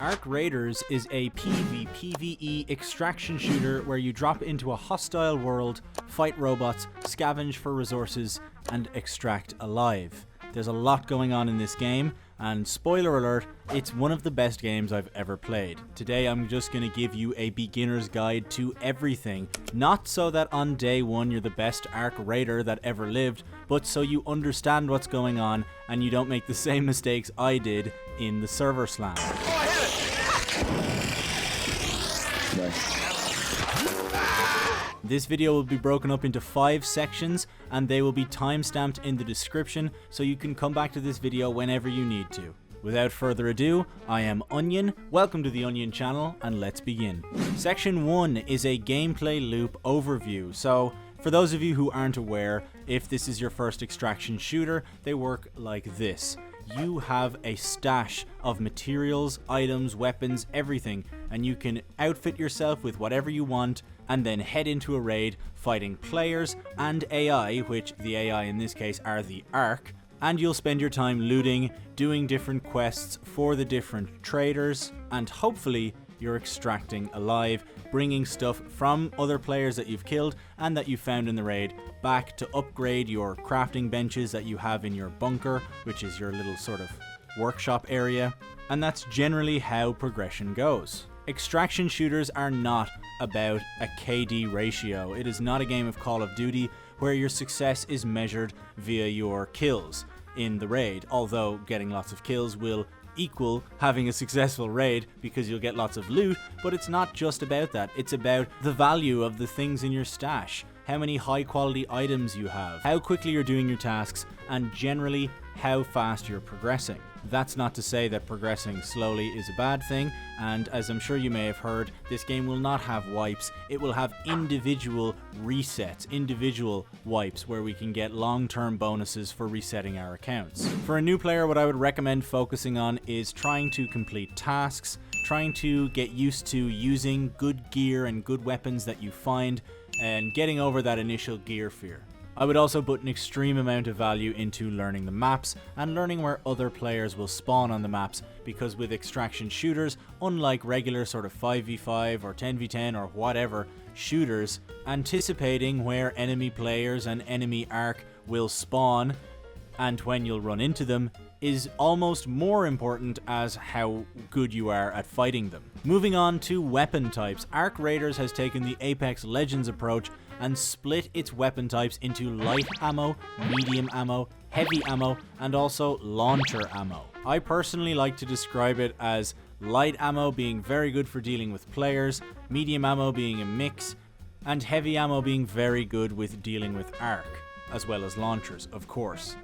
Arc Raiders is a PvPvE extraction shooter where you drop into a hostile world, fight robots, scavenge for resources, and extract alive. There's a lot going on in this game, and spoiler alert, it's one of the best games I've ever played. Today I'm just going to give you a beginner's guide to everything, not so that on day one you're the best Arc Raider that ever lived, but so you understand what's going on and you don't make the same mistakes I did in the server slam. This video will be broken up into 5 sections and they will be timestamped in the description so you can come back to this video whenever you need to. Without further ado, I am Onion, welcome to the Onion channel, and let's begin. Section 1 is a gameplay loop overview, so for those of you who aren't aware, if this is your first extraction shooter, they work like this. You have a stash of materials, items, weapons, everything, and you can outfit yourself with whatever you want and then head into a raid fighting players and AI, which the AI in this case are the Ark, and you'll spend your time looting, doing different quests for the different traders, and hopefully you're extracting alive, bringing stuff from other players that you've killed and that you found in the raid back to upgrade your crafting benches that you have in your bunker, which is your little sort of workshop area, and that's generally how progression goes. Extraction shooters are not about a KD ratio. It is not a game of Call of Duty where your success is measured via your kills in the raid, although getting lots of kills will equal having a successful raid because you'll get lots of loot, but it's not just about that. It's about the value of the things in your stash, how many high quality items you have, how quickly you're doing your tasks, and generally how fast you're progressing. That's not to say that progressing slowly is a bad thing, and as I'm sure you may have heard, this game will not have wipes. It will have individual resets, individual wipes where we can get long-term bonuses for resetting our accounts. For a new player, what I would recommend focusing on is trying to complete tasks, trying to get used to using good gear and good weapons that you find, and getting over that initial gear fear. I would also put an extreme amount of value into learning the maps and learning where other players will spawn on the maps, because with extraction shooters, unlike regular sort of 5v5 or 10v10 or whatever shooters, anticipating where enemy players and enemy Ark will spawn and when you'll run into them is almost more important as how good you are at fighting them. Moving on to weapon types, Arc Raiders has taken the Apex Legends approach and split its weapon types into light ammo, medium ammo, heavy ammo, and also launcher ammo. I personally like to describe it as light ammo being very good for dealing with players, medium ammo being a mix, and heavy ammo being very good with dealing with Ark, as well as launchers, of course.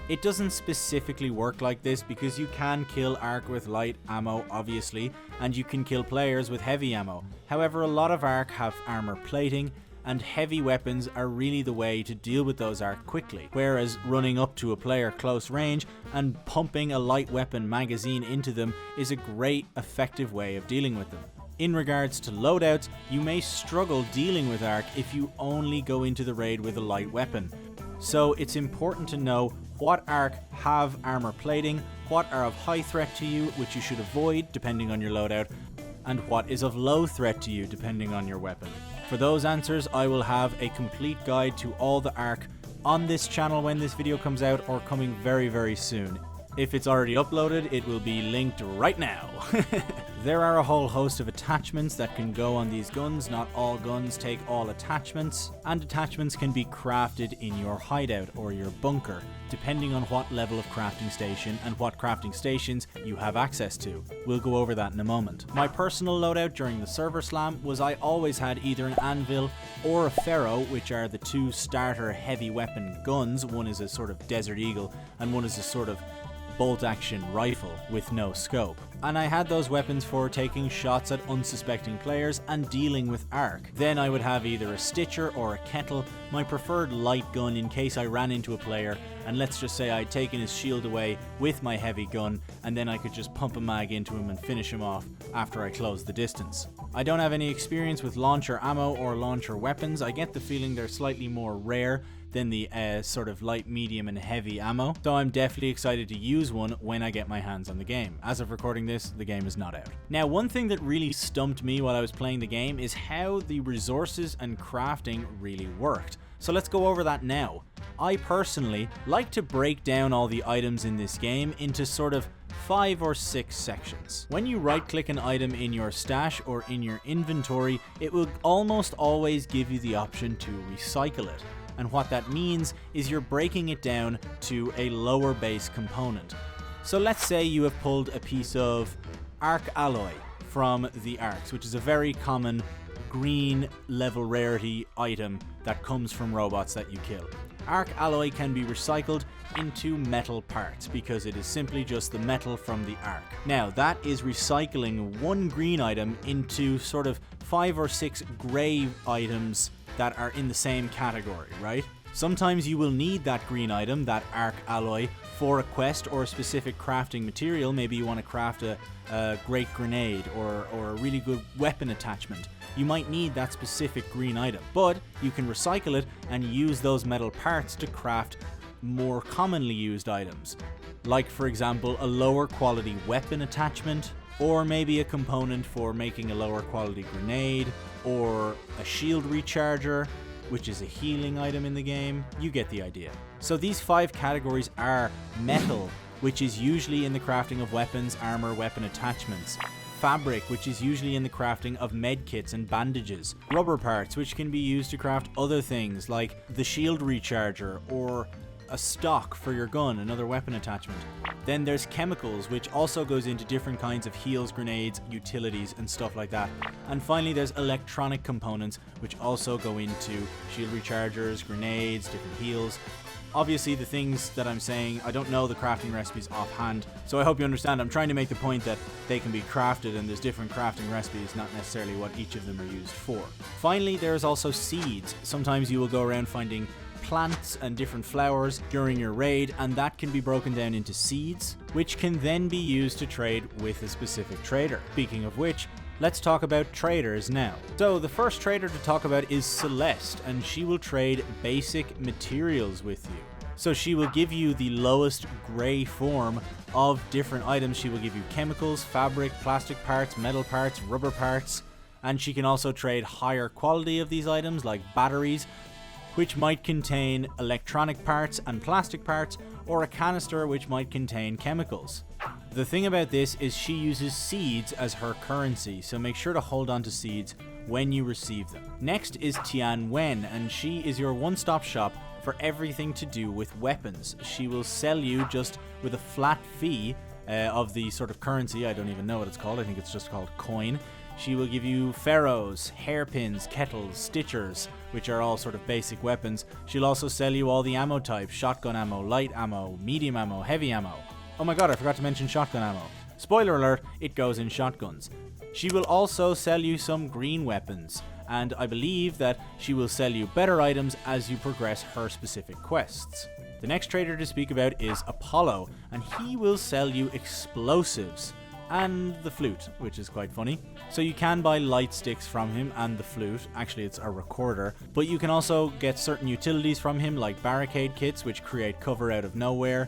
It doesn't specifically work like this because you can kill Ark with light ammo, obviously, and you can kill players with heavy ammo. However, a lot of Ark have armor plating, and heavy weapons are really the way to deal with those Ark quickly, whereas running up to a player close range and pumping a light weapon magazine into them is a great, effective way of dealing with them. In regards to loadouts, you may struggle dealing with Ark if you only go into the raid with a light weapon. So it's important to know what Ark have armor plating, what are of high threat to you, which you should avoid depending on your loadout, and what is of low threat to you depending on your weapon. For those answers, I will have a complete guide to all the Ark on this channel when this video comes out, or coming very, very soon. If it's already uploaded, it will be linked right now. There are a whole host of attachments that can go on these guns. Not all guns take all attachments, and attachments can be crafted in your hideout or your bunker, depending on what level of crafting station and what crafting stations you have access to. We'll go over that in a moment. My personal loadout during the server slam was I always had either an anvil or a ferro, which are the two starter heavy weapon guns. One is a sort of Desert Eagle and one is a sort of bolt action rifle with no scope. And I had those weapons for taking shots at unsuspecting players and dealing with Ark. Then I would have either a Stitcher or a Kettle, my preferred light gun in case I ran into a player and let's just say I'd taken his shield away with my heavy gun, and then I could just pump a mag into him and finish him off after I closed the distance. I don't have any experience with launcher ammo or launcher weapons. I get the feeling they're slightly more rare than the sort of light, medium and heavy ammo, so I'm definitely excited to use one when I get my hands on the game. As of recording this, the game is not out. Now, one thing that really stumped me while I was playing the game is how the resources and crafting really worked. So let's go over that now. I personally like to break down all the items in this game into sort of 5 or 6 sections. When you right click an item in your stash or in your inventory, it will almost always give you the option to recycle it. And what that means is you're breaking it down to a lower base component. So let's say you have pulled a piece of Arc Alloy from the Arcs, which is a very common green level rarity item that comes from robots that you kill. Arc Alloy can be recycled into metal parts because it is simply just the metal from the Arc. Now that is recycling one green item into sort of 5 or 6 grey items that are in the same category, right? Sometimes you will need that green item, that Arc Alloy, for a quest or a specific crafting material. Maybe you want to craft a great grenade or a really good weapon attachment. You might need that specific green item, but you can recycle it and use those metal parts to craft more commonly used items. Like, for example, a lower quality weapon attachment, or maybe a component for making a lower quality grenade, or a shield recharger, which is a healing item in the game. You get the idea. So these 5 categories are metal, which is usually in the crafting of weapons, armor, weapon attachments. Fabric, which is usually in the crafting of medkits and bandages. Rubber parts, which can be used to craft other things like the shield recharger or a stock for your gun, another weapon attachment. Then there's chemicals, which also goes into different kinds of heals, grenades, utilities and stuff like that. And finally there's electronic components, which also go into shield rechargers, grenades, different heals. Obviously the things that I'm saying, I don't know the crafting recipes offhand, so I hope you understand I'm trying to make the point that they can be crafted and there's different crafting recipes, not necessarily what each of them are used for. Finally, there's also seeds. Sometimes you will go around finding plants and different flowers during your raid, and that can be broken down into seeds, which can then be used to trade with a specific trader. Speaking of which, let's talk about traders now. So the first trader to talk about is Celeste, and she will trade basic materials with you. So she will give you the lowest grey form of different items. She will give you chemicals, fabric, plastic parts, metal parts, rubber parts, and she can also trade higher quality of these items like batteries, which might contain electronic parts and plastic parts, or a canister which might contain chemicals. The thing about this is she uses seeds as her currency, so make sure to hold on to seeds when you receive them. Next is Tian Wen, and she is your one-stop shop for everything to do with weapons. She will sell you just with a flat fee of the sort of currency. I don't even know what it's called. I think it's just called coin. She will give you ferros, hairpins, kettles, stitchers, which are all sort of basic weapons. She'll also sell you all the ammo types: shotgun ammo, light ammo, medium ammo, heavy ammo. Oh my god, I forgot to mention shotgun ammo. Spoiler alert, it goes in shotguns. She will also sell you some green weapons, and I believe that she will sell you better items as you progress her specific quests. The next trader to speak about is Apollo, and he will sell you explosives and the flute, which is quite funny. So you can buy light sticks from him and the flute. Actually, it's a recorder. But you can also get certain utilities from him, like barricade kits, which create cover out of nowhere,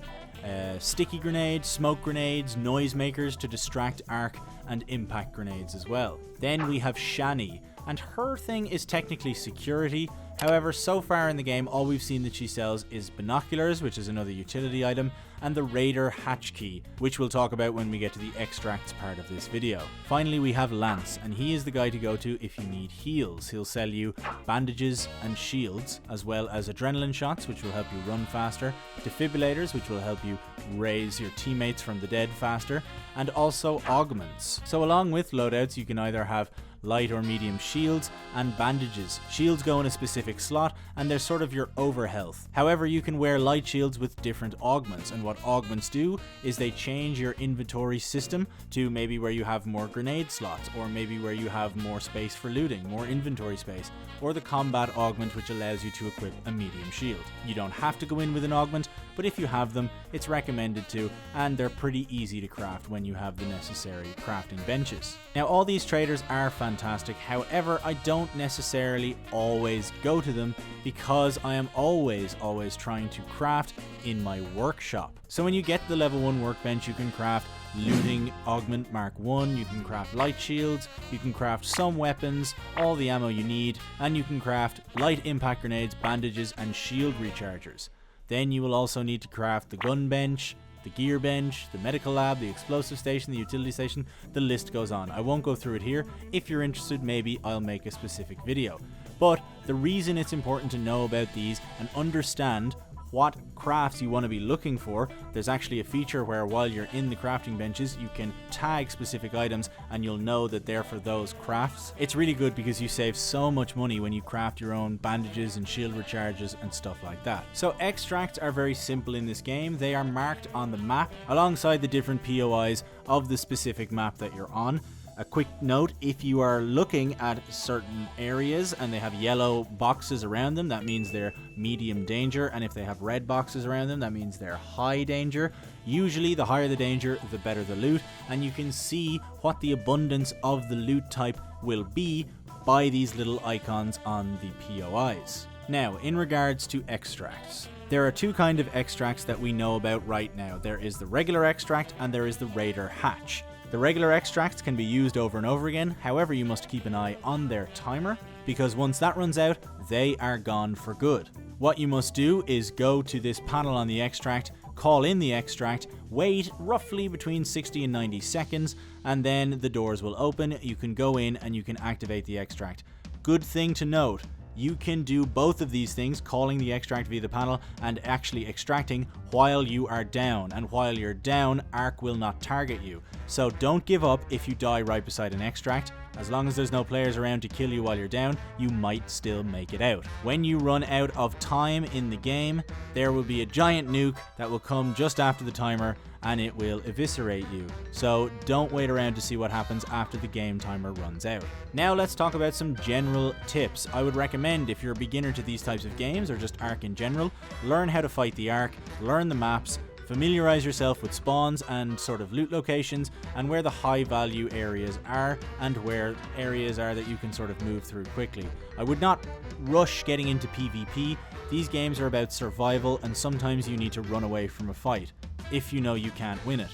sticky grenades, smoke grenades, noisemakers to distract arc, and impact grenades as well. Then we have Shani, and her thing is technically security. However, so far in the game, all we've seen that she sells is binoculars, which is another utility item, and the Raider hatch key, which we'll talk about when we get to the extracts part of this video. Finally, we have Lance, and he is the guy to go to if you need heals. He'll sell you bandages and shields, as well as adrenaline shots, which will help you run faster, defibrillators, which will help you raise your teammates from the dead faster, and also augments. So along with loadouts, you can either have light or medium shields and bandages. Shields go in a specific slot and they're sort of your over health. However, you can wear light shields with different augments, and what augments do is they change your inventory system to maybe where you have more grenade slots, or maybe where you have more space for looting, more inventory space, or the combat augment, which allows you to equip a medium shield. You don't have to go in with an augment, but if you have them, it's recommended to, and they're pretty easy to craft when you have the necessary crafting benches. Now, all these traders are fantastic, however, I don't necessarily always go to them because I am always trying to craft in my workshop. So when you get the level 1 workbench, you can craft looting augment Mark 1, you can craft light shields, you can craft some weapons, all the ammo you need, and you can craft light impact grenades, bandages, and shield rechargers. Then you will also need to craft the gun bench, the gear bench, the medical lab, the explosive station, the utility station, the list goes on. I won't go through it here. If you're interested, maybe I'll make a specific video. But the reason it's important to know about these and understand what crafts you want to be looking for, there's actually a feature where while you're in the crafting benches, you can tag specific items and you'll know that they're for those crafts. It's really good because you save so much money when you craft your own bandages and shield recharges and stuff like that. So extracts are very simple in this game. They are marked on the map alongside the different POIs of the specific map that you're on. A quick note, if you are looking at certain areas and they have yellow boxes around them, that means they're medium danger, and if they have red boxes around them, that means they're high danger. Usually the higher the danger, the better the loot, and you can see what the abundance of the loot type will be by these little icons on the POIs. Now, in regards to extracts, there are two kinds of extracts that we know about right now. There is the regular extract and there is the Raider Hatch. The regular extracts can be used over and over again, however you must keep an eye on their timer, because once that runs out, they are gone for good. What you must do is go to this panel on the extract, call in the extract, wait roughly between 60 and 90 seconds, and then the doors will open, you can go in and you can activate the extract. Good thing to note, you can do both of these things, calling the extract via the panel and actually extracting while you are down. And while you're down, Ark will not target you. So don't give up if you die right beside an extract. As long as there's no players around to kill you while you're down, you might still make it out. When you run out of time in the game, there will be a giant nuke that will come just after the timer and it will eviscerate you. So don't wait around to see what happens after the game timer runs out. Now let's talk about some general tips. I would recommend, if you're a beginner to these types of games or just Ark in general, learn how to fight the Ark, learn the maps, familiarize yourself with spawns and sort of loot locations and where the high value areas are and where areas are that you can sort of move through quickly. I would not rush getting into PvP. These games are about survival and sometimes you need to run away from a fight if you know you can't win it.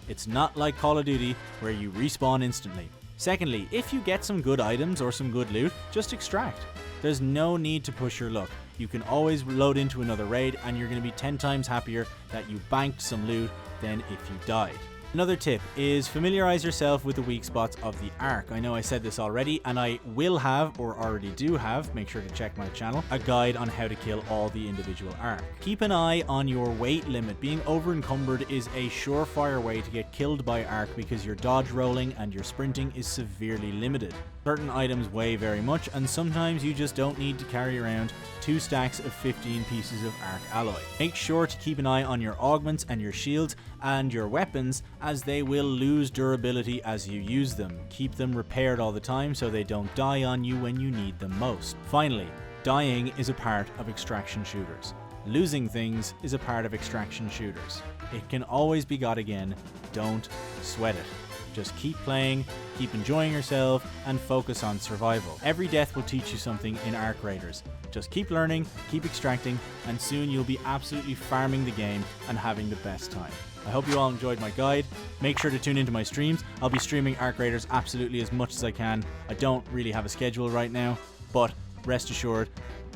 It's not like Call of Duty where you respawn instantly. Secondly, if you get some good items or some good loot, just extract. There's no need to push your luck. You can always load into another raid and you're going to be 10 times happier that you banked some loot than if you died. Another tip is familiarize yourself with the weak spots of the Ark. I know I said this already, and I will have, or already do have, make sure to check my channel, a guide on how to kill all the individual Ark. Keep an eye on your weight limit. Being over encumbered is a surefire way to get killed by Ark because your dodge rolling and your sprinting is severely limited. Certain items weigh very much, and sometimes you just don't need to carry around 2 stacks of 15 pieces of Ark alloy. Make sure to keep an eye on your augments and your shields and your weapons, as they will lose durability as you use them. Keep them repaired all the time so they don't die on you when you need them most. Finally, dying is a part of extraction shooters. Losing things is a part of extraction shooters. It can always be got again. Don't sweat it. Just keep playing, keep enjoying yourself, and focus on survival. Every death will teach you something in Ark Raiders. Just keep learning, keep extracting, and soon you'll be absolutely farming the game and having the best time. I hope you all enjoyed my guide. Make sure to tune into my streams. I'll be streaming Ark Raiders absolutely as much as I can. I don't really have a schedule right now, but rest assured,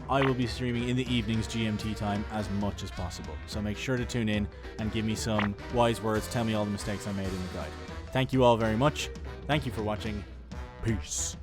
I will be streaming in the evenings GMT time as much as possible. So make sure to tune in and give me some wise words. Tell me all the mistakes I made in the guide. Thank you all very much. Thank you for watching. Peace.